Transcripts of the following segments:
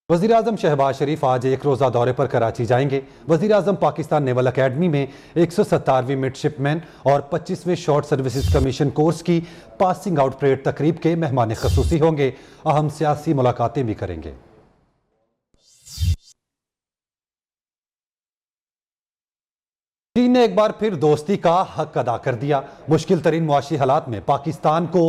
वज़ीर-ए-आज़म शहबाज शरीफ आज एक रोज़ा दौरे पर कराची जाएंगे। वज़ीर-ए-आज़म पाकिस्तान नेवल अकेडमी में 157वीं मिडशिपमैन और 25वें शॉर्ट सर्विसेज कमीशन कोर्स की पासिंग आउट परेड तकरीब के मेहमान ख़ुसूसी होंगे। अहम सियासी मुलाकातें भी करेंगे। चीन ने एक बार फिर दोस्ती का हक अदा कर दिया। मुश्किल तरीन मुआशी हालात में पाकिस्तान को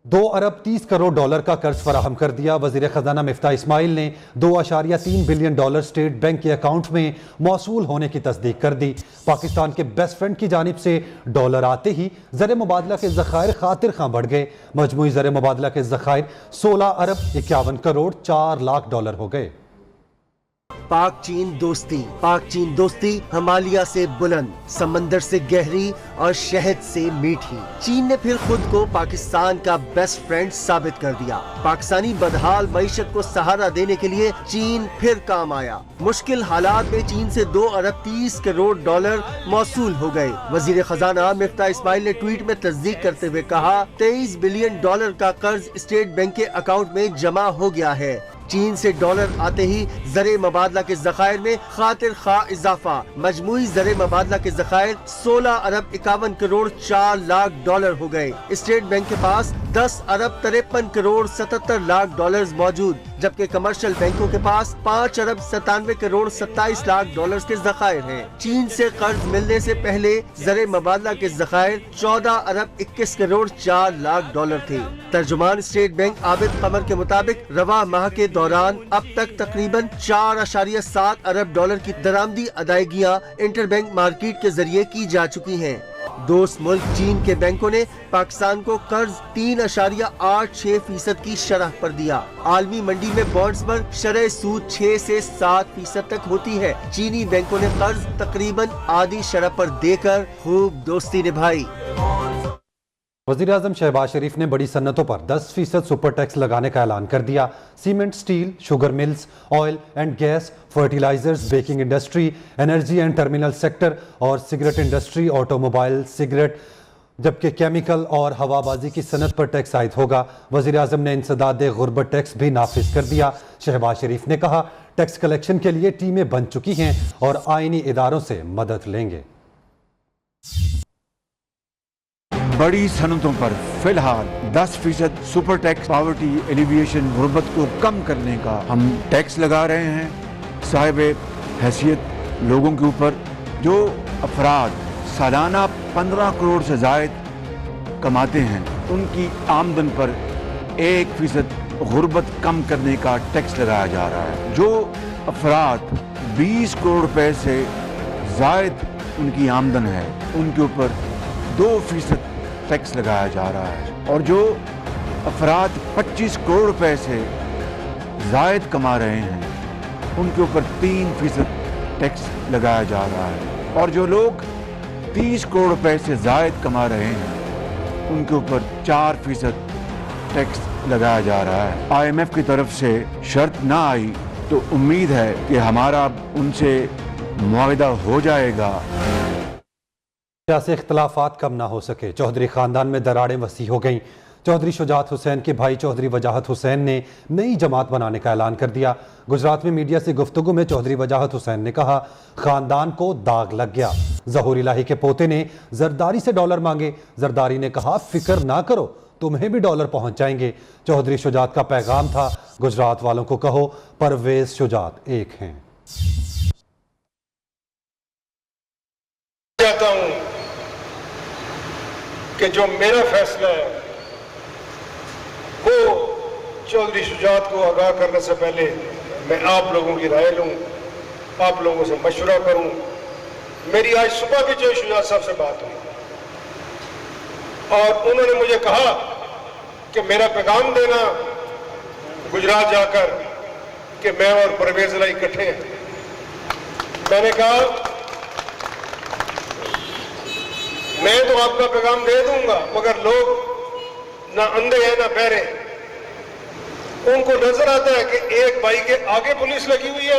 2 अरब 30 करोड़ डॉलर का कर्ज फराहम कर दिया। वजीर खजाना मिफ्ताह इस्माइल ने 2.3 बिलियन डॉलर स्टेट बैंक के अकाउंट में मौसूल होने की तस्दीक कर दी। पाकिस्तान के बेस्ट फ्रेंड की जानिब से डॉलर आते ही ज़र मुबादला के ज़खायर खातिर खां बढ़ गए। मजमूई ज़र मुबादला के ज़खायर 16 अरब 51 करोड़ 4 लाख डॉलर हो गए। पाक चीन दोस्ती हिमालय से बुलंद, समंदर से गहरी और शहद से मीठी। चीन ने फिर खुद को पाकिस्तान का बेस्ट फ्रेंड साबित कर दिया। पाकिस्तानी बदहाल मईशत को सहारा देने के लिए चीन फिर काम आया। मुश्किल हालात में चीन से 2 अरब 30 करोड़ डॉलर मौसूल हो गए। वजीर खजाना मिफ्ताह इस्माइल ने ट्वीट में तस्दीक करते हुए कहा, 23 बिलियन डॉलर का कर्ज स्टेट बैंक के अकाउंट में जमा हो गया है। चीन से डॉलर आते ही ज़रे मुबादला के ज़खायर में खातिर खा इजाफा। मजमूई ज़रे मुबादला के ज़खायर 16 अरब 51 करोड़ 4 लाख डॉलर हो गए। स्टेट बैंक के पास 10 अरब 53 करोड़ 77 लाख डॉलर मौजूद, जबकि कमर्शियल बैंकों के पास 5 अरब 97 करोड़ 27 लाख डॉलर के ज़खायर हैं। चीन से कर्ज मिलने से पहले ज़रे मुबादला के ज़खायर 14 अरब 21 करोड़ 4 लाख डॉलर थे। तर्जुमान स्टेट बैंक आबिद कमर के मुताबिक रवा माह के दौरान अब तक तकरीबन 4.7 अरब डॉलर की दरामदी अदायगियाँ इंटरबैंक मार्केट के जरिए की जा चुकी हैं। दोस्त मुल्क चीन के बैंकों ने पाकिस्तान को कर्ज 3.86% की शरह पर दिया। आलमी मंडी में बॉन्ड्स पर शरह सूद 6 से 7% तक होती है। चीनी बैंकों ने कर्ज तकरीबन आधी शरह पर देकर खूब दोस्ती निभाई। वज़ीर-ए-आज़म शहबाज शरीफ ने बड़ी सन्नतों पर 10% सुपर टैक्स लगाने का ऐलान कर दिया। Cement, steel, sugar mills, oil and gas, fertilisers, baking industry, energy and terminal sector और सिगरेट इंडस्ट्री, ऑटोमोबाइल, सिगरेट, जबकि केमिकल और हवाबाजी की सनत पर टैक्स आयद होगा। वज़ीर-ए-आज़म ने इंसदाद गुर्बत टैक्स भी नाफिज कर दिया। शहबाज शरीफ ने कहा, टैक्स कलेक्शन के लिए टीमें बन चुकी हैं और आईनी इदारों से मदद लेंगे। बड़ी सनतों पर फिलहाल 10% सुपर टैक्स पॉवर्टी एलिविएशन गुर्बत को कम करने का हम टैक्स लगा रहे हैं। साहिब हैसियत लोगों के ऊपर, जो अफराद सालाना 15 करोड़ से ज़ायद कमाते हैं, उनकी आमदन पर 1% गुर्बत कम करने का टैक्स लगाया जा रहा है। जो अफराद 20 करोड़ रुपए से ज़ायद उनकी आमदन है, उनके ऊपर 2% टैक्स लगाया जा रहा है। और जो अफराद 25 करोड़ रुपए से ज़ायद कमा रहे हैं, उनके ऊपर 3% टैक्स लगाया जा रहा है। और जो लोग 30 करोड़ रुपए से ज़ायद कमा रहे हैं, उनके ऊपर 4% टैक्स लगाया जा रहा है। IMF की तरफ से शर्त ना आई तो उम्मीद है कि हमारा उनसे मुआहदा हो जाएगा। सियासी इख्तलाफात कम ना हो सके, चौधरी खानदान में दरारें वसी हो गईं। चौधरी शुजात हुसैन के भाई चौधरी वजाहत हुसैन ने नई जमात बनाने का ऐलान कर दिया। गुजरात में मीडिया से गुफ्तगू में चौधरी वजाहत हुसैन ने कहा, खानदान को दाग लग गया। ज़हूर इलाही के पोते ने जरदारी से डॉलर मांगे। जरदारी ने कहा, फिक्र ना करो, तुम्हें भी डॉलर पहुंच जाएंगे। चौधरी शुजात का पैगाम था, गुजरात वालों को कहो, परवेज शुजात एक हैं। कि जो मेरा फैसला है वो चौधरी शुजात को आगाह करने से पहले मैं आप लोगों की राय लूं, आप लोगों से मशवरा करूं। मेरी आज सुबह भी चौधरी शुजात साहब से बात हुई और उन्होंने मुझे कहा कि मेरा पैगाम देना गुजरात जाकर कि मैं और परवेज लाई इकट्ठे हैं। मैंने कहा, मैं तो आपका पैगाम दे दूंगा, मगर लोग ना अंधे हैं ना बहरे। उनको नजर आता है कि एक भाई के आगे पुलिस लगी हुई है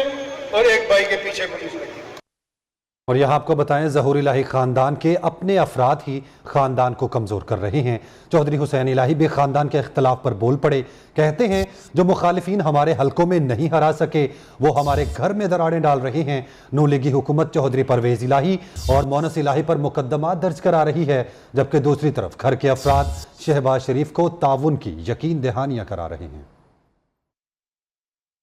और एक भाई के पीछे पुलिस लगी है। और यहाँ आपको बताएं, ज़हूर इलाही ख़ानदान के अपने अफराद ही ख़ानदान को कमज़ोर कर रहे हैं। चौधरी हुसैन इलाही भी ख़ानदान के इख्तलाफ पर बोल पड़े। कहते हैं, जो मुखालिफिन हमारे हलकों में नहीं हरा सके वो हमारे घर में दरारें डाल रहे हैं। नू लीगी हुकूमत चौधरी परवेज़ इलाही और मोनस इलाही पर मुकदमा दर्ज करा रही है, जबकि दूसरी तरफ घर के अफराद शहबाज शरीफ को ताउन की यकीन दहानियाँ करा रहे हैं।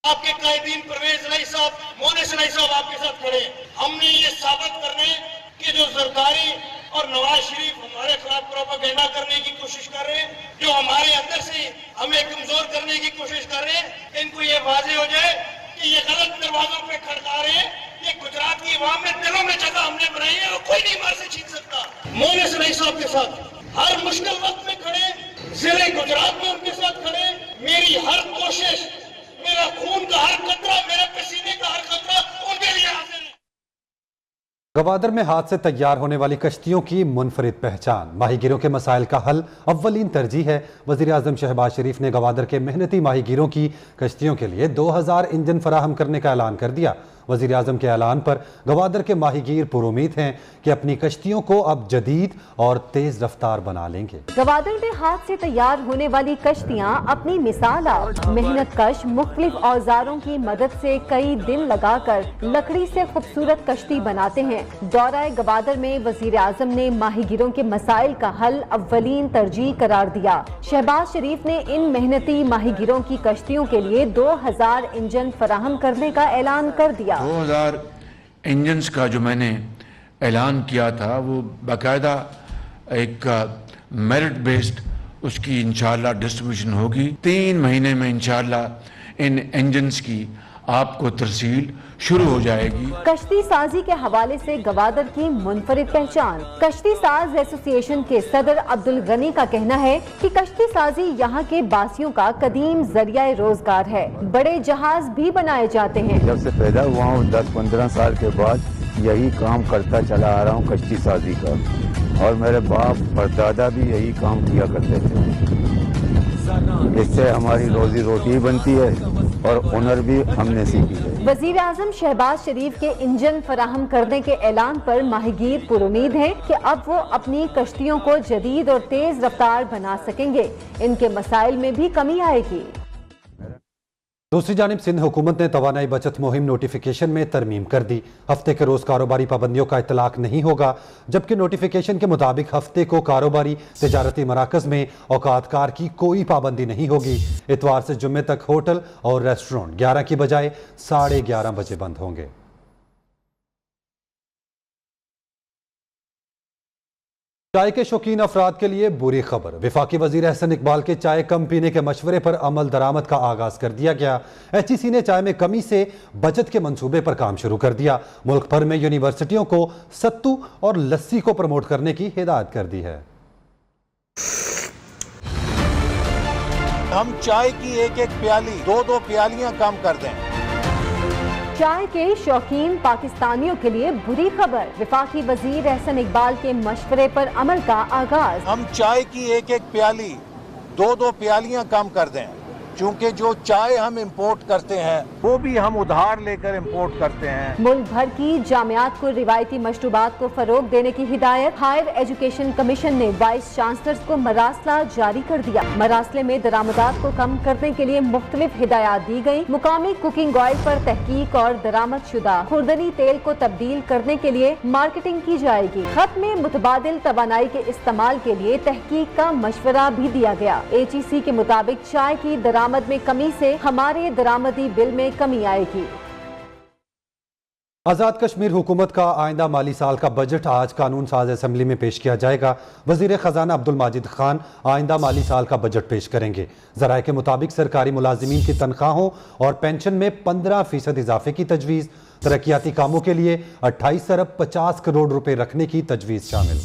आपके कायदीन परवेज इलाही साहब, मोनिस इलाही साहब आपके साथ खड़े हैं। हमने ये साबित करने कि जो सरकारी और नवाज शरीफ हमारे खिलाफ प्रोपेगेंडा करने की कोशिश कर रहे हैं, जो हमारे अंदर से हमें कमजोर करने की कोशिश कर रहे हैं, इनको ये वाजे हो जाए कि ये गलत दरवाजों पे खड़का रहे हैं। ये गुजरात की आवाम में दिलों में जगह हमने बनाई है, वो कोई नहीं हमारे से छीन सकता। मोनिस इलाही साहब के साथ हर मुश्किल वक्त में खड़े, जिले गुजरात में उनके साथ खड़े। मेरी हर कोशिश, मेरा खून का हर कतरा, मेरे पसीने का हर कतरा उनके लिए हाजिर है। गवादर में हाथ से तैयार होने वाली कश्तियों की मुनफरिद पहचान, माहीगीरों के मसाइल का हल अव्वलीन तरजीह है। वज़ीर आज़म शहबाज शरीफ ने गवादर के मेहनती माहीगीरों की कश्तियों के लिए 2000 इंजन फराहम करने का ऐलान कर दिया। वज़ीर आज़म के ऐलान पर गवादर के माहीगीर पुरुमीद हैं कि अपनी कश्तियों को अब जदीद और तेज रफ्तार बना लेंगे। गवादर में हाथ से तैयार होने वाली कश्तियाँ अपनी मिसाल मेहनत कश मुख्तलिफ औजारों की मदद से कई दिन लगाकर लकड़ी से खूबसूरत कश्ती बनाते हैं। दौरा गवादर में वज़ीर आज़म ने माहीगीरों के मसाइल का हल अव्वलीन तरजीह करार दिया। शहबाज शरीफ ने इन मेहनती माहीगीरों की कश्तियों के लिए 2000 इंजन फराहम करने का ऐलान कर दिया। 2000 इंजन्स का जो मैंने ऐलान किया था वो बाकायदा एक मेरिट बेस्ड उसकी इंशाल्लाह डिस्ट्रीब्यूशन होगी। 3 महीने में इंशाल्लाह इन इंजन्स की आपको तरसील शुरू हो जाएगी। कश्ती साजी के हवाले से गवादर की मुनफरिद पहचान। कश्ती साज एसोसिएशन के सदर अब्दुल गनी का कहना है कि कश्ती साजी यहाँ के बासियों का कदीम जरिया रोजगार है। बड़े जहाज भी बनाए जाते हैं। जब से पैदा हुआ हूँ 10-15 साल के बाद यही काम करता चला आ रहा हूँ कश्ती साजी का, और मेरे बाप परदादा भी यही काम किया करते थे। इससे हमारी रोजी रोटी बनती है और हुनर भी हमने सीखी है। वजीर आजम शहबाज शरीफ के इंजन फराहम करने के ऐलान पर माहीगीर पुरुमीद हैं कि अब वो अपनी कश्तियों को जदीद और तेज रफ्तार बना सकेंगे। इनके मसाइल में भी कमी आएगी। दूसरी जानिब सिंध हुकूमत ने तवानाई बचत मुहिम नोटिफिकेशन में तरमीम कर दी। हफ्ते के रोज कारोबारी पाबंदियों का इतलाक नहीं होगा, जबकि नोटिफिकेशन के मुताबिक हफ्ते को कारोबारी तिजारती मराकज में औकातकार की कोई पाबंदी नहीं होगी। इतवार से जुम्मे तक होटल और रेस्टोरेंट 11 की बजाय 11:30 बजे बंद होंगे। चाय के शौकीन अफराद के लिए बुरी खबर। वफाकी वजीर एहसन इकबाल के चाय कम पीने के मशवरे पर अमल दरामद का आगाज कर दिया गया। HEC ने चाय में कमी से बचत के मंसूबे पर काम शुरू कर दिया। मुल्क भर में यूनिवर्सिटियों को सत्तू और लस्सी को प्रमोट करने की हिदायत कर दी है। हम चाय की एक एक प्याली 2-2 प्यालियां कम कर दें। चाय के शौकीन पाकिस्तानियों के लिए बुरी खबर। वफाकी वजीर एहसन इकबाल के मशवरे पर अमल का आगाज। हम चाय की एक एक प्याली 2-2 प्यालियां कम कर दें, क्योंकि जो चाय हम इंपोर्ट करते हैं वो भी हम उधार लेकर इंपोर्ट करते हैं। मुल्क भर की जामियात को रिवायती मशरूबात को फरोग देने की हिदायत। हायर एजुकेशन कमीशन ने वाइस चांसलर्स को मरासला जारी कर दिया। मरासले में दरामदात को कम करने के लिए मुख्तलिफ हिदायत दी गयी। मुकामी कुकिंग ऑयल पर तहकीक और दरामद शुदा खुर्दनी तेल को तब्दील करने के लिए मार्केटिंग की जाएगी। खत में मुतबादिल तवानाई के इस्तेमाल के लिए तहकीक का मशवरा भी दिया गया। HEC के मुताबिक चाय की दरामद में कमी से हमारे दरामदी बिल में कमी आएगी। आज़ाद कश्मीर हुकूमत का आइंदा माली साल का बजट आज कानून साज असेंबली में पेश किया जाएगा। वजीर खजाना अब्दुल माजिद खान आइंदा माली साल का बजट पेश करेंगे। ज़राए के मुताबिक सरकारी मुलाजिमीन की तनख्वाहों और पेंशन में 15% इजाफे की तजवीज़। तरक्याती कामों के लिए 28 अरब 50 करोड़ रुपए रखने की तजवीज़ शामिल।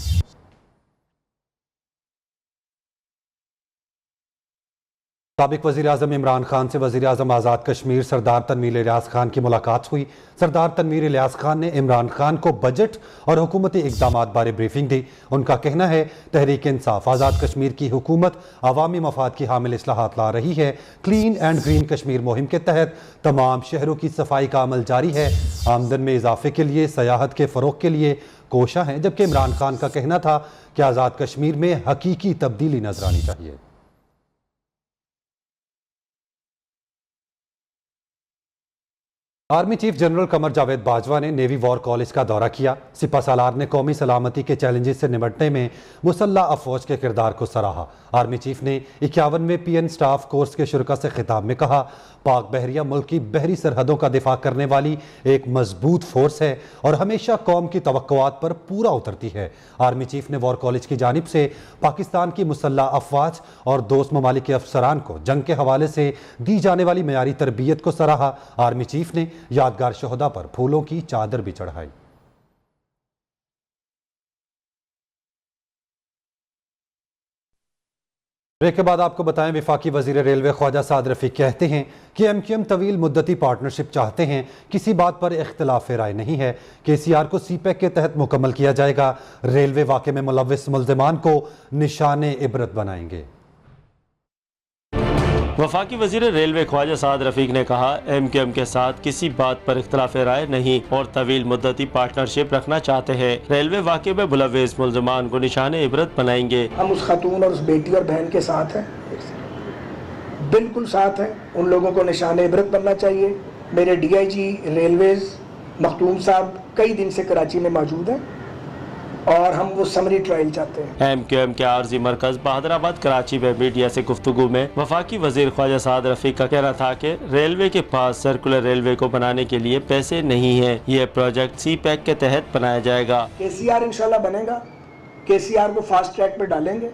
साबिक वज़ीर आज़म इमरान खान से वज़ीर आज़म आज़ाद कश्मीर सरदार तनवीर इलियास खान की मुलाकात हुई। सरदार तनवीर इलियास खान ने इमरान खान को बजट और हुकूमती इक़दामात बारे ब्रीफिंग दी। उनका कहना है तहरीक इंसाफ आज़ाद कश्मीर की हुकूमत अवामी मफाद की हामिल इस्लाहात ला रही है। क्लीन एंड ग्रीन कश्मीर मुहिम के तहत तमाम शहरों की सफाई का अमल जारी है। आमदन में इजाफे के लिए सयाहत के फ़रोग़ के लिए कोशा हैं, जबकि इमरान खान का कहना था कि आज़ाद कश्मीर में हकीकी तब्दीली नजर आनी चाहिए। Army chief general Qamar Javed Bajwa ने नेवी वॉर कॉलेज का दौरा किया। सिपा सालार ने कौमी सलामती के चैलेंजेस से निपटने में मुसल्लह अफवाज के किरदार को सराहा। आर्मी चीफ ने 51वें PN स्टाफ कोर्स के शुरका से खिताब में कहा, पाक बहरिया मुल्क की बहरी सरहदों का दिफा करने वाली एक मजबूत फोर्स है और हमेशा कौम की तवक्कुआत पर पूरा उतरती है। आर्मी चीफ ने वॉर कॉलेज की जानिब से पाकिस्तान की मुसल्लह अफवाज और दोस्त ममालिक के अफसरान को जंग के हवाले से दी जाने वाली मयारी तरबियत को सराहा। आर्मी चीफ ने यादगार शोहदा पर फूलों की चादर भी चढ़ाई। ब्रेक के बाद आपको बताएं, वफाकी वजीर रेलवे ख्वाजा साद रफीक कहते हैं कि MQM तवील मुद्दती पार्टनरशिप चाहते हैं, किसी बात पर इख्तिलाफ राय नहीं है। KCR को CPEC के तहत मुकम्मल किया जाएगा। रेलवे वाक़े में मुलव्विस मुल्ज़िमान को निशाने इबरत बनाएंगे। वफाकी वजीर रेलवे ख्वाजा साद रफीक ने कहा, MQM के साथ किसी बात पर इख्तिलाफ राय नहीं और तवील मुद्दती पार्टनरशिप रखना चाहते हैं। रेलवे वाक़े में मुलव्विस मुल्ज़िमान को निशाने इबरत बनाएंगे। हम उस खातून और उस बेटी और बहन के साथ हैं, बिल्कुल साथ हैं। उन लोगों को निशाने इबरत बनना चाहिए। मेरे DIG रेलवेज मखदूम साहब कई दिन से कराची में मौजूद हैं और हम वो समरी ट्रायल चाहते हैं। MQM के आर्जी मरकज बहादुराबाद कराची में मीडिया से गुफ्तगू में वफाकी वजीर ख्वाजा साद रफीक का कहना था कि रेलवे के पास सर्कुलर रेलवे को बनाने के लिए पैसे नहीं है। ये प्रोजेक्ट CPEC के तहत बनाया जाएगा। KCR इंशाल्लाह बनेगा। KCR को फास्ट ट्रैक पर डालेंगे,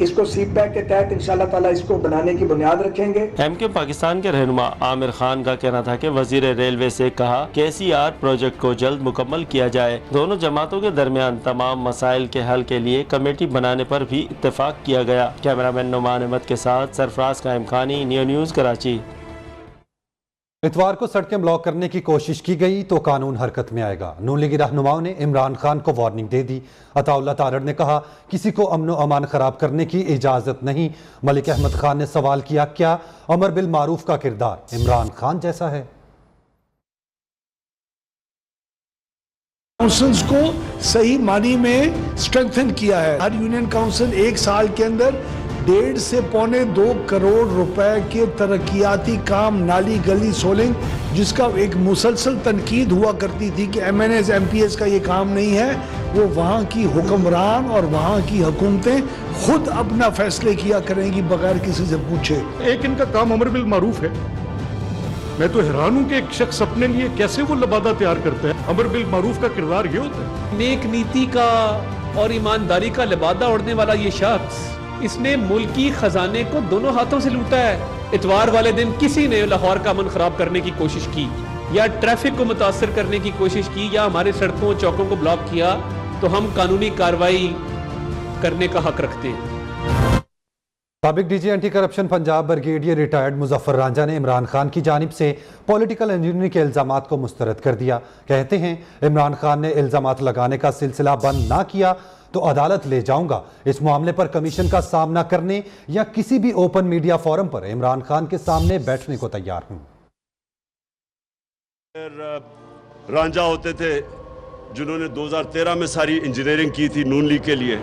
इसको CPEC के तहत इंशाल्लाह ताला इसको बनाने की बुनियाद रखेंगे। MQM पाकिस्तान के रहनुमा आमिर खान का कहना था कि वजीर रेलवे से कहा KCR प्रोजेक्ट को जल्द मुकम्मल किया जाए। दोनों जमातों के दरमियान तमाम मसाइल के हल के लिए कमेटी बनाने पर भी इत्तेफाक किया गया। कैमरामैन नुमान अहमद के साथ सरफराज कायम खानी, न्यू न्यूज़ कराची। इतवार को सड़कें ब्लॉक करने की कोशिश की गई तो कानून हरकत में आएगा। नून लीगी रहनुमाओं ने इमरान खान को वार्निंग दे दी। अताउल्लाह तारड़ ने कहा, किसी को अमन अमान खराब करने की इजाजत नहीं। मलिक अहमद खान ने सवाल किया, क्या अमर बिल मारूफ का किरदार इमरान खान जैसा है? काउंसिल्स को सही मानी में स्ट्रेंथन किया है। हर यूनियन काउंसिल एक साल के अंदर 1.5 से पौने 2 करोड़ रुपए के तरक्याती काम, नाली गली सोलिंग, जिसका एक मुसलसल तनकीद हुआ करती थी कि MNS MPS का ये काम नहीं है, वो वहाँ की हुक्मरान और वहाँ की हुकूमतें खुद अपना फैसले किया करेंगी बगैर किसी से पूछे। एक इनका काम अमर बिल मारूफ है। मैं तो हैरान हूँ कि एक शख्स अपने लिए कैसे वो लबादा तैयार करता है। अमर बिल मारूफ का किरदार ये होता है। नेक नीति का और ईमानदारी का लिबादा ओढ़ने वाला ये शख्स, इसने मुल्की खजाने को दोनों हाथों से लूटा है। इतवार वाले दिन किसी ने लाहौर का अमन खराब करने की कोशिश की या ट्रैफिक को मुतासर करने की कोशिश की या हमारे सड़कों चौकों को ब्लॉक किया तो हम कानूनी कार्रवाई करने का हक रखते हैं। साबिक DG anti corruption Punjab brigadier retired Muzaffar Ranjha ने इमरान खान की जानिब से पॉलिटिकल इंजीनियरिंग के इल्जामात को मुस्तरद कर दिया। कहते हैं, इमरान खान ने इल्जामात लगाने का सिलसिला बंद ना किया तो अदालत ले जाऊंगा। इस मामले पर कमीशन का सामना करने या किसी भी ओपन मीडिया फोरम पर इमरान खान के सामने बैठने को तैयार हूं। रांझा होते थे जिन्होंने 2013 में सारी इंजीनियरिंग की थी नून लीग के लिए।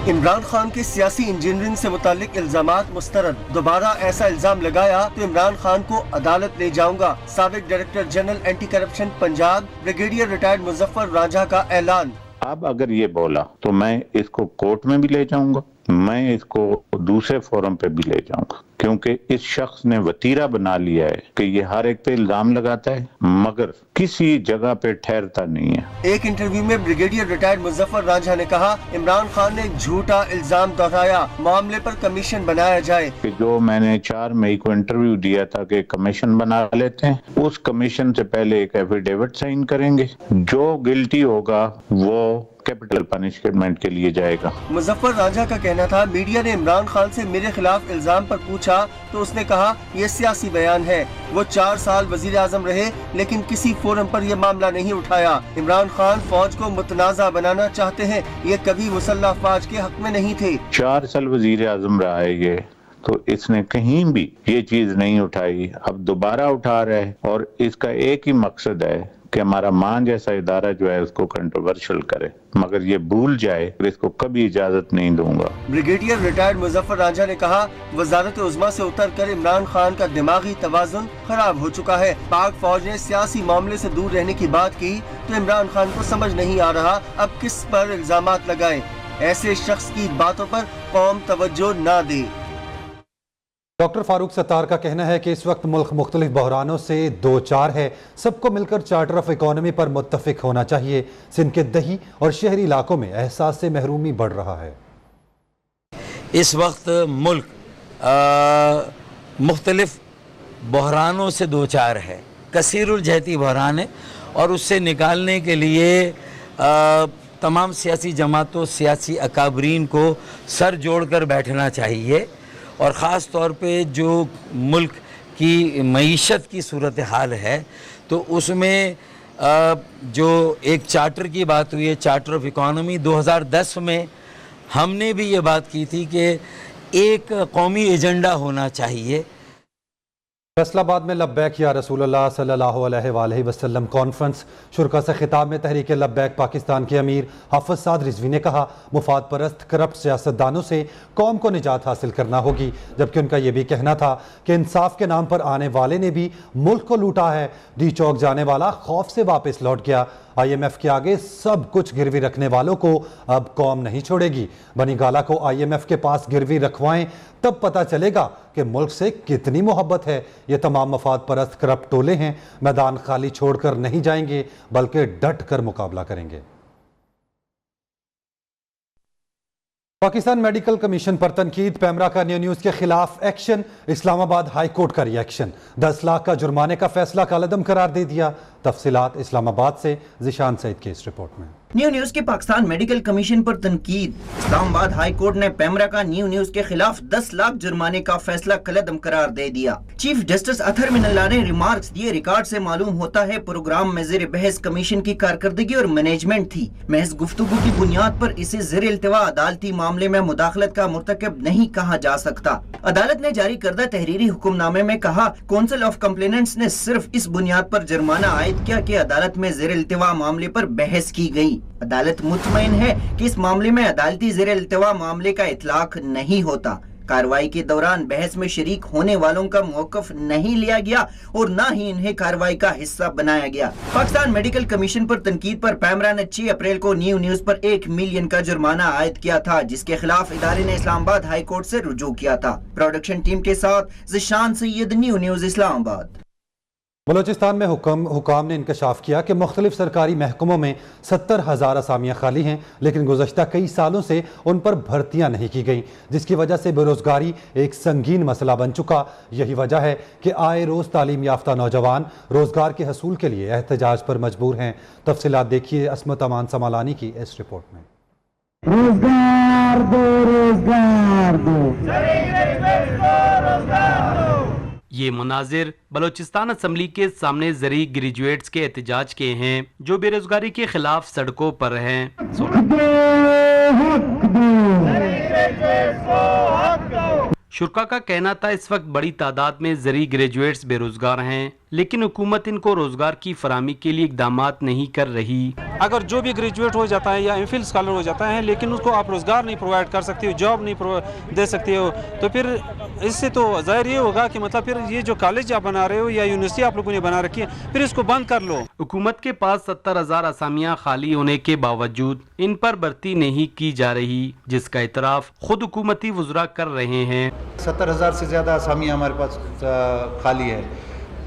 इमरान खान की सियासी इंजीनियरिंग से मुतालिक इल्जामात मुस्तरद। दोबारा ऐसा इल्जाम लगाया तो इमरान खान को अदालत ले जाऊंगा। साबिक director general anti corruption Punjab brigadier retired Muzaffar Ranjha का ऐलान। अब अगर ये बोला तो मैं इसको कोर्ट में भी ले जाऊंगा, मैं इसको दूसरे फोरम पे भी ले जाऊंगा, क्योंकि इस शख्स ने वतीरा बना लिया है कि ये हर एक पे इल्जाम लगाता है मगर किसी जगह पे ठहरता नहीं है। एक इंटरव्यू में ब्रिगेडियर रिटायर्ड मुजफ्फर रांझा ने कहा, इमरान खान ने झूठा इल्जाम दोहराया, मामले पर कमीशन बनाया जाए। कि जो मैंने 4 मई को इंटरव्यू दिया था कि कमीशन बना लेते हैं, उस कमीशन से पहले एक एफिडेविट साइन करेंगे। जो गिल्टी होगा वो कैपिटल पनिशमेंट के लिए जाएगा। मुजफ्फर रांझा का कहना था, मीडिया ने इमरान खान से मेरे खिलाफ इल्जाम पर पूछा तो उसने कहा ये सियासी बयान है। वो 4 साल वजीर आजम रहे लेकिन किसी फोरम पर यह मामला नहीं उठाया। इमरान खान फौज को मुतनाज़ा बनाना चाहते हैं, ये कभी मुसल्लह फौज के हक में नहीं थे। 4 साल वजीर आजम रहा है ये, तो इसने कहीं भी ये चीज नहीं उठाई, अब दोबारा उठा रहा है और इसका एक ही मकसद है कि हमारा मान जैसा इदारा जो है उसको कंट्रोवर्शियल करे, मगर ये भूल जाए इसको कभी इजाजत नहीं दूंगा। ब्रिगेडियर रिटायर्ड मुजफ्फर रांझा ने कहा, वजारत उज़्मा से उतर कर इमरान खान का दिमागी तवाजुन खराब हो चुका है। पाक फौज ने सियासी मामले से दूर रहने की बात की तो इमरान खान को समझ नहीं आ रहा अब किस पर इल्जामात लगाए। ऐसे शख्स की बातों पर कौम तवज्जो न दे। डॉक्टर फारूक सत्तार का कहना है कि इस वक्त मुल्क मुख्तलिफ बहरानों से दो चार है, सबको मिलकर चार्टर ऑफ इकोनॉमी पर मुत्तफिक होना चाहिए। सिंध के दही और शहरी इलाकों में एहसास से महरूमी बढ़ रहा है। इस वक्त मुल्क मुख्तलिफ बहरानों से दो चार है, कसीरुल जहती बहरान है और उससे निकालने के लिए तमाम सियासी जमातों, सियासी अकाबरीन को सर जोड़कर बैठना चाहिए और ख़ास तौर पे जो मुल्क की मईशत की सूरत हाल है तो उसमें जो एक चार्टर की बात हुई है, चार्टर ऑफ इकोनॉमी 2010 में हमने भी ये बात की थी कि एक कौमी एजेंडा होना चाहिए। फैसलाबाद में लब्बैक या रसूलुल्लाह सल्लल्लाहु अलैहि वसल्लम कॉन्फ्रेंस शुरका से खिताब में तहरीक लब्बैक पाकिस्तान के अमीर हाफिज साद रिजवी ने कहा, मुफाद परस्त करप्ट सियासतदानों से कौम को निजात हासिल करना होगी, जबकि उनका यह भी कहना था कि इंसाफ के नाम पर आने वाले ने भी मुल्क को लूटा है। डी चौक जाने वाला खौफ से वापस लौट गया। IMF के आगे सब कुछ गिरवी रखने वालों को अब कौम नहीं छोड़ेगी। बनी गाला को IMF के पास गिरवी रखवाएं, तब पता चलेगा कि मुल्क से कितनी मोहब्बत है। ये तमाम मफाद परस्त करप्ट टोले हैं, मैदान खाली छोड़कर नहीं जाएंगे बल्कि डट कर मुकाबला करेंगे। पाकिस्तान मेडिकल कमीशन पर तनकीद, पैमरा का न्यू न्यूज़ के खिलाफ एक्शन, इस्लामाबाद हाई कोर्ट का रिएक्शन, 10 लाख का जुर्माने का फैसला कालअदम करार दे दिया। तफसीलात इस्लामाबाद से जिशान सईद की इस रिपोर्ट में। न्यू न्यूज के पाकिस्तान मेडिकल कमीशन पर तनकीद, इस्लामाबाद हाई कोर्ट ने पैमरा का न्यू न्यूज के खिलाफ 10 लाख जुर्माने का फैसला कलअदम करार दे दिया। चीफ जस्टिस अतहर मिनल्ला ने रिमार्क्स दिए, रिकॉर्ड से मालूम होता है प्रोग्राम में ज़ेर बहस कमीशन की कारकर्दगी और मैनेजमेंट थी। महज गुफ्तगू की बुनियाद पर इसे ज़ेर इल्तिवा अदालती मामले में मुदाखलत का मुर्तकब नहीं कहा जा सकता। अदालत ने जारी करदा तहरीरी हुक्मनामे में कहा, काउंसिल ऑफ कंप्लेनेंट्स ने सिर्फ इस बुनियाद पर जुर्माना आयद किया कि अदालत में ज़ेर इल्तिवा मामले पर बहस की गई। अदालत मुतमईन है कि इस मामले में अदालती ज़ेर इल्तिवा मामले का इतलाक नहीं होता। कार्रवाई के दौरान बहस में शरीक होने वालों का मौकफ नहीं लिया गया और न ही इन्हें कार्रवाई का हिस्सा बनाया गया। पाकिस्तान मेडिकल कमीशन पर तनकीद पर पैमरा ने 6 अप्रैल को न्यू न्यूज पर 1 मिलियन का जुर्माना आयद किया था, जिसके खिलाफ इदारे ने इस्लामाबाद हाई कोर्ट से रुजू किया था। प्रोडक्शन टीम के साथ जिशान सैयद, न्यू न्यूज इस्लामाबाद। बलोचिस्तान में हुकाम ने इंकशाफ किया कि मुख्तलिफ सरकारी महकमों में 70,000 असामियाँ खाली हैं, लेकिन गुज़श्ता कई सालों से उन पर भर्तियाँ नहीं की गईं, जिसकी वजह से बेरोज़गारी एक संगीन मसला बन चुका। यही वजह है कि आए रोज़ तालीम याफ्ता नौजवान रोज़गार के हसूल के लिए एहतजाज पर मजबूर हैं। तफसीलात देखिए अस्मत अमान समालानी की इस रिपोर्ट में। रोज़गार दो, रोज़गार दो, ये मुनाजिर बलोचिस्तान असम्बली के सामने जरी ग्रेजुएट्स के एहतजाज के हैं, जो बेरोजगारी के खिलाफ सड़कों पर हैं। शुरा का कहना था, इस वक्त बड़ी तादाद में जरी ग्रेजुएट्स बेरोजगार हैं, लेकिन हुकूमत इनको रोजगार की फराहमी के लिए इकदामात नहीं कर रही। अगर जो भी ग्रेजुएट हो जाता है या एमफिल स्कॉलर हो जाता है, लेकिन उसको आप रोजगार नहीं प्रोवाइड कर सकते हो, जॉब नहीं दे सकते हो, तो फिर इससे तो जाहिर ये होगा कि मतलब फिर ये जो कॉलेज आप बना रहे हो या यूनिवर्सिटी आप लोगों ने बना रखी है, फिर इसको बंद कर लो। हुकूमत के पास 70,000 असामियाँ खाली होने के बावजूद इन पर भर्ती नहीं की जा रही, जिसका इतराफ खुद हुकूमती वज़रा कर रहे हैं। 70,000 से ज़्यादा असामियाँ हमारे पास खाली है,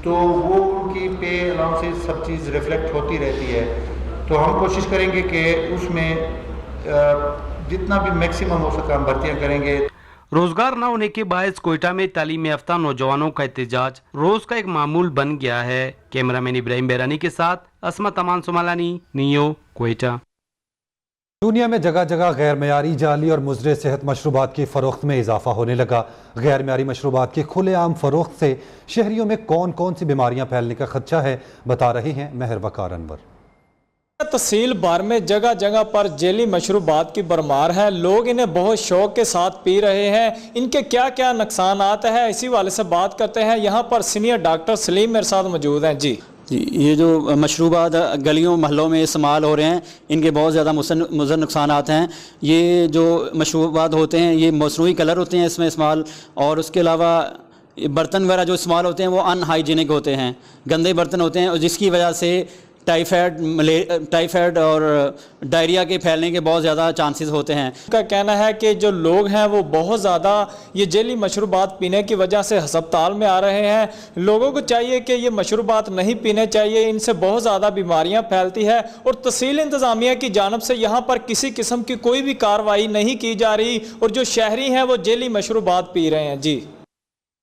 तो वो उनकी पे अलाउंसेस सब चीज़ रिफ्लेक्ट होती रहती है। तो हम कोशिश करेंगे कि उसमें जितना भी मैक्सिमम हो सका हम भर्तियाँ करेंगे। रोजगार न होने के बायस कोयटा में तालीम याफ्ता नौजवानों का एहतजाज रोज का एक मामूल बन गया है। कैमरामैन इब्राहिम बैरानी के साथ अस्मत अमान सुमालानी, नियो, कोयटा। दुनिया में जगह जगह गैर मयारी, जाली और मुज़र सेहत मशरूबात की फ़रोख्त में इजाफा होने लगा। गैर मयारी मशरूबात की खुलेआम फ़रोख्त से शहरियों में कौन कौन सी बीमारियां फैलने का खदशा है, बता रहे हैं महर वकार अनवर। तहसील भर में जगह जगह पर जेली मशरूबात की भरमार है। लोग इन्हें बहुत शौक के साथ पी रहे हैं। इनके क्या क्या नुकसानात है, इसी वाले से बात करते हैं। यहाँ पर सीनियर डॉक्टर सलीम मेरे साथ मौजूद हैं। जी, ये जो मशरूबात गलियों महलों में इस्तेमाल हो रहे हैं, इनके बहुत ज़्यादा मुज़र नुकसानात हैं। ये जो मशरूबात होते हैं, ये मसनूई कलर होते हैं इसमें इस्तेमाल, और उसके अलावा बर्तन वगैरह जो इस्तेमाल होते हैं वो अनहाइजीनिक होते हैं, गंदे बर्तन होते हैं, और जिसकी वजह से टाइफाइड और डायरिया के फैलने के बहुत ज़्यादा चांसेस होते हैं। उनका कहना है कि जो लोग हैं वो बहुत ज़्यादा ये जेली मशरूबात पीने की वजह से हस्पताल में आ रहे हैं। लोगों को चाहिए कि ये मशरूबात नहीं पीने चाहिए, इनसे बहुत ज़्यादा बीमारियां फैलती है। और तहसील इंतज़ामिया की जानब से यहाँ पर किसी किस्म की कोई भी कार्रवाई नहीं की जा रही, और जो शहरी हैं वो जेली मशरूबात पी रहे हैं। जी,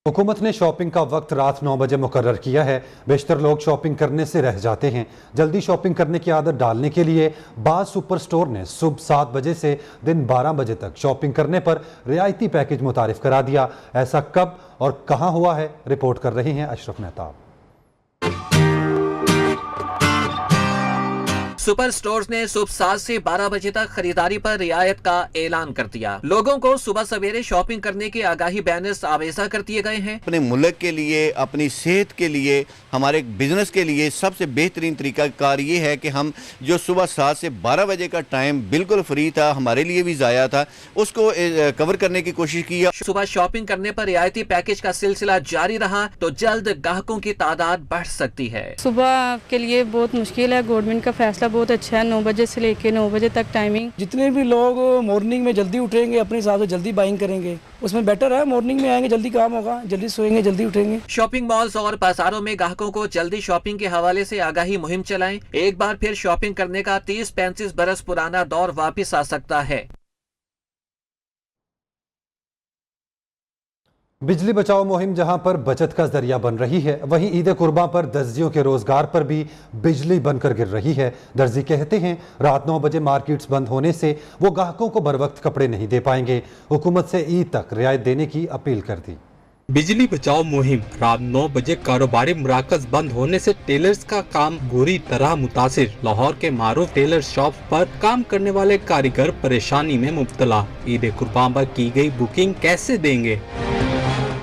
हुकूमत ने शॉपिंग का वक्त रात 9 बजे मुकर्रर किया है। बेशतर लोग शॉपिंग करने से रह जाते हैं। जल्दी शॉपिंग करने की आदत डालने के लिए बाज़ सुपर स्टोर ने सुबह 7 बजे से दिन 12 बजे तक शॉपिंग करने पर रियायती पैकेज मुतारिफ करा दिया। ऐसा कब और कहां हुआ है, रिपोर्ट कर रहे हैं अशरफ मेहताब। सुपर स्टोर्स ने सुबह 7 से 12 बजे तक खरीदारी पर रियायत का ऐलान कर दिया। लोगों को सुबह सवेरे शॉपिंग करने के आगाही बैनर्स आवेजा कर दिए गए हैं। अपने मुल्क के लिए, अपनी सेहत के लिए, हमारे बिजनेस के लिए सबसे बेहतरीन तरीका कार ये है कि हम जो सुबह 7 से 12 बजे का टाइम बिल्कुल फ्री था, हमारे लिए भी ज़ाया था, उसको कवर करने की कोशिश की। सुबह शॉपिंग करने पर रियायती पैकेज का सिलसिला जारी रहा तो जल्द ग्राहकों की तादाद बढ़ सकती है। सुबह के लिए बहुत मुश्किल है, गवर्नमेंट का फैसला बहुत अच्छा है। 9 बजे से लेके 9 बजे तक टाइमिंग। जितने भी लोग मॉर्निंग में जल्दी उठेंगे, अपने हिसाब से जल्दी बाइंग करेंगे, उसमें बेटर है। मॉर्निंग में आएंगे, जल्दी काम होगा, जल्दी सोएंगे, जल्दी उठेंगे। शॉपिंग मॉल्स और बाजारों में ग्राहकों को जल्दी शॉपिंग के हवाले से आगाही मुहिम चलाएं। एक बार फिर शॉपिंग करने का 30-35 बरस पुराना दौर वापस आ सकता है। बिजली बचाओ मुहिम जहां पर बचत का जरिया बन रही है, वहीं ईद कुर्बान पर दर्जियों के रोजगार पर भी बिजली बनकर गिर रही है। दर्जी कहते हैं रात 9 बजे मार्केट्स बंद होने से वो ग्राहकों को बर वक्त कपड़े नहीं दे पाएंगे। हुकूमत से ईद तक रियायत देने की अपील कर दी। बिजली बचाओ मुहिम रात 9 बजे कारोबारी मुराकज बंद होने से टेलर्स का काम बुरी तरह मुतासिर। लाहौर के मारूफ टेलर शॉप पर काम करने वाले कारीगर परेशानी में मुब्तला। ईद कुर्बान पर की गई बुकिंग कैसे देंगे?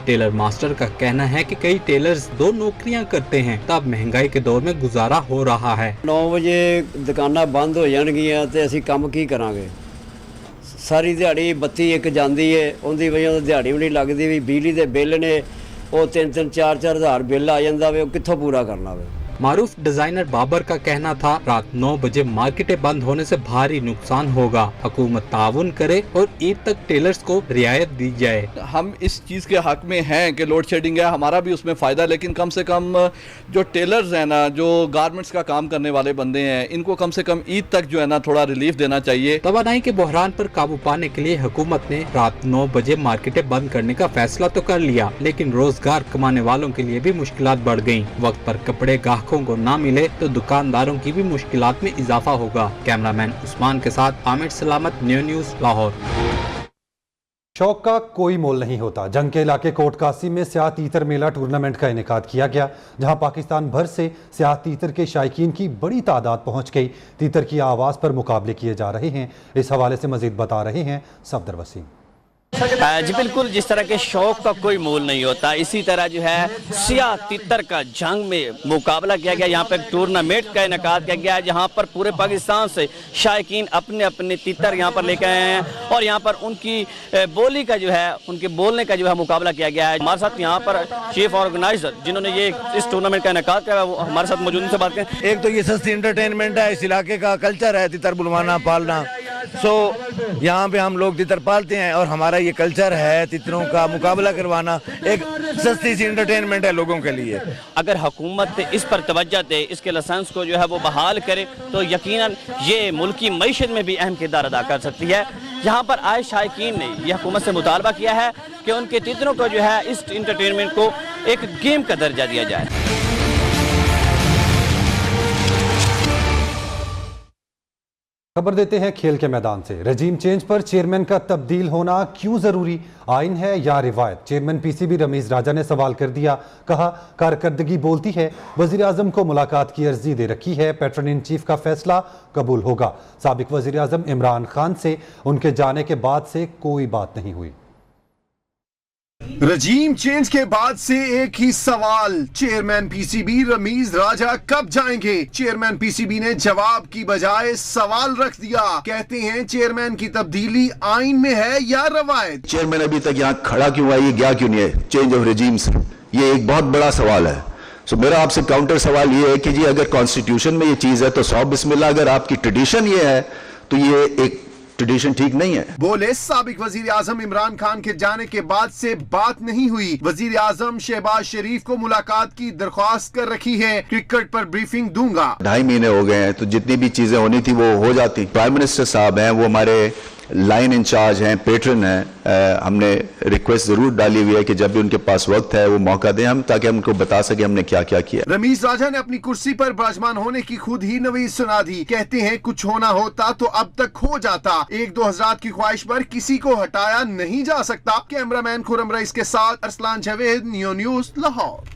टेलर मास्टर का कहना है कि कई टेलर्स 2 नौकरियां करते हैं, तब महंगाई के दौर में गुजारा हो रहा है। 9 बजे दुकाना बंद हो जाएंगियां ते असीं काम की करांगे? सारी दिहाड़ी बत्ती एक जाती है, उनकी वजह से दिहाड़ी भी नहीं लगती। भी बिजली के बिल ने वो 3-3 4-4 हज़ार बिल आ जाता वे, कित्थों पूरा करना वे। मारूफ डिजाइनर बाबर का कहना था रात 9 बजे मार्केटें बंद होने से भारी नुकसान होगा। हुकूमत ताउन करे और ईद तक टेलर्स को रियायत दी जाए। हम इस चीज के हक में हैं कि लोड शेडिंग है, हमारा भी उसमें फायदा, लेकिन कम से कम जो टेलर्स हैं ना, जो गारमेंट्स का काम करने वाले बंदे हैं, इनको कम से कम ईद तक जो है ना थोड़ा रिलीफ देना चाहिए। तवानाई के बहरान पर काबू पाने के लिए हुकूमत ने रात 9 बजे मार्केटें बंद करने का फैसला तो कर लिया, लेकिन रोजगार कमाने वालों के लिए भी मुश्किलात बढ़ गयी। वक्त पर कपड़े ग्राहकों को ना मिले तो दुकानदारों की भी मुश्किलात में इजाफा होगा। कैमरामैन उस्मान के साथ आमिर सलामत, न्यूज़ लाहौर। शौक का कोई मोल नहीं होता। जंग के इलाके कोट कासिम में स्याह तीतर मेला टूर्नामेंट का इनेकाद किया गया, जहां पाकिस्तान भर से स्याह तीतर के शायकीन की बड़ी तादाद पहुंच गई। तीतर की आवाज़ पर मुकाबले किए जा रहे हैं। इस हवाले से मजीद बता रहे हैं सफदर वसीम। जी बिल्कुल, जिस तरह के शौक का कोई मोल नहीं होता, इसी तरह जो है स्याह तीतर का जंग में मुकाबला किया गया। यहाँ पर टूर्नामेंट का इनेकाद किया गया है, जहाँ पर पूरे पाकिस्तान से शायकीन अपने अपने तीतर यहाँ पर लेकर आए हैं और यहाँ पर उनकी बोली का जो है, उनके बोलने का जो है मुकाबला किया गया है। हमारे साथ यहाँ पर चीफ ऑर्गेनाइजर जिन्होंने ये इस टूर्नामेंट का इनेकाद किया, वो हमारे साथ मौजूद, उनसे बात करें। एक तो ये सस्ती एंटरटेनमेंट है, इस इलाके का कल्चर है तीतर बुलवाना पालना। यहाँ पे हम लोग तीतर पालते हैं और हमारा ये कल्चर है तीतरों का मुकाबला करवाना। एक सस्ती सी एंटरटेनमेंट है लोगों के लिए। अगर हुकूमत इस पर तवज्जो दे, इसके लाइसेंस को जो है वो बहाल करे, तो यकीनन ये मुल्क की मईशत में भी अहम किरदार अदा कर सकती है। यहाँ पर आए शायकीन ने यह हुकूमत से मुतालबा किया है कि उनके तीतरों को जो है इस एंटरटेनमेंट को एक गेम का दर्जा दिया जाए। खबर देते हैं खेल के मैदान से। रजीम चेंज पर चेयरमैन का तब्दील होना क्यों जरूरी, आइन है या रिवायत? चेयरमैन पीसीबी रमीज राजा ने सवाल कर दिया। कहा कारकर्दगी बोलती है, वजीर आजम को मुलाकात की अर्जी दे रखी है, पैटर्न इन चीफ का फैसला कबूल होगा। साबिक वजीर आजम इमरान खान से उनके जाने के बाद से कोई बात नहीं हुई। रजीम चेंज के बाद से एक ही सवाल, चेयरमैन पीसीबी रमीज राजा कब जाएंगे? चेयरमैन पीसीबी ने जवाब की बजाय सवाल रख दिया। कहते हैं चेयरमैन की तब्दीली आइन में है या रवायत? चेयरमैन अभी तक यहाँ खड़ा क्यों है, ये गया क्यों नहीं है चेंज ऑफ रेजीम से? ये एक बहुत बड़ा सवाल है। सो मेरा आपसे काउंटर सवाल ये है कि जी अगर कॉन्स्टिट्यूशन में ये चीज है तो 100 बिस्मिल्लाह, अगर आपकी ट्रेडिशन ये है तो ये एक ट्रेडिशन ठीक नहीं है। बोले साबिक वजीर आजम इमरान खान के जाने के बाद से बात नहीं हुई। वजीर आजम शहबाज शरीफ को मुलाकात की दरख्वास्त कर रखी है, क्रिकेट पर ब्रीफिंग दूंगा। 2.5 महीने हो गए हैं तो जितनी भी चीजें होनी थी वो हो जाती। प्राइम मिनिस्टर साहब हैं, वो हमारे लाइन इंचार्ज हैं, पेट्रन हैं। हमने रिक्वेस्ट जरूर डाली हुई है कि जब भी उनके पास वक्त है वो मौका दें हम, ताकि हम उनको बता सके हमने क्या क्या किया। रमीज राजा ने अपनी कुर्सी पर विराजमान होने की खुद ही नवीज सुना दी। कहते हैं कुछ होना होता तो अब तक हो जाता, 1-2 हज़रात की ख्वाहिश पर किसी को हटाया नहीं जा सकता। कैमरामैन खुरम रईस के साथ अरसलान जावेद, नियो न्यूज, लाहौर।